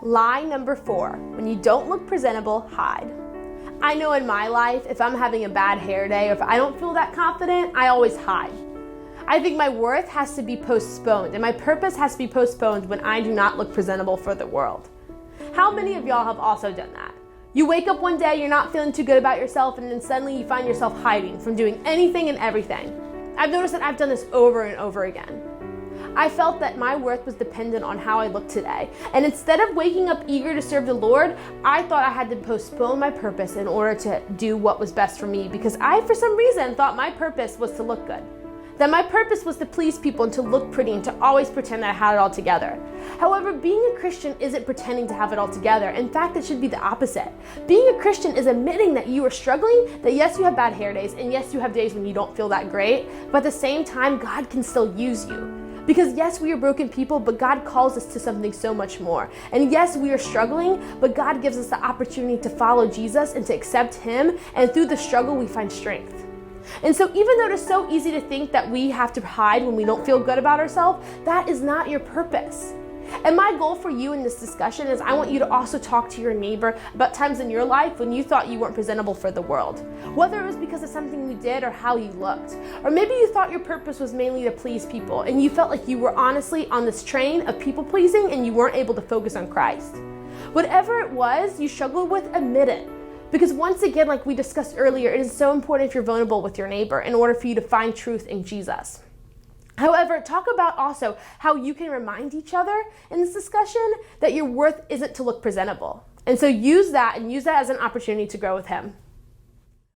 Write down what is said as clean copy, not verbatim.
Lie number 4, when you don't look presentable, hide. I know in my life, if I'm having a bad hair day or if I don't feel that confident, I always hide. I think my worth has to be postponed and my purpose has to be postponed when I do not look presentable for the world. How many of y'all have also done that? You wake up one day, you're not feeling too good about yourself, and then suddenly you find yourself hiding from doing anything and everything. I've noticed that I've done this over and over again. I felt that my worth was dependent on how I looked today. And instead of waking up eager to serve the Lord, I thought I had to postpone my purpose in order to do what was best for me because I, for some reason, thought my purpose was to look good. That my purpose was to please people and to look pretty and to always pretend that I had it all together. However, being a Christian isn't pretending to have it all together. In fact, it should be the opposite. Being a Christian is admitting that you are struggling, that yes, you have bad hair days, and yes, you have days when you don't feel that great, but at the same time, God can still use you. Because yes, we are broken people, but God calls us to something so much more. And yes, we are struggling, but God gives us the opportunity to follow Jesus and to accept Him, and through the struggle, we find strength. And so even though it is so easy to think that we have to hide when we don't feel good about ourselves, that is not your purpose. And my goal for you in this discussion is I want you to also talk to your neighbor about times in your life when you thought you weren't presentable for the world. Whether it was because of something you did or how you looked. Or maybe you thought your purpose was mainly to please people and you felt like you were honestly on this train of people pleasing and you weren't able to focus on Christ. Whatever it was you struggled with, admit it. Because once again, like we discussed earlier, it is so important if you're vulnerable with your neighbor in order for you to find truth in Jesus. However, talk about also how you can remind each other in this discussion that your worth isn't to look presentable. And so use that as an opportunity to grow with Him.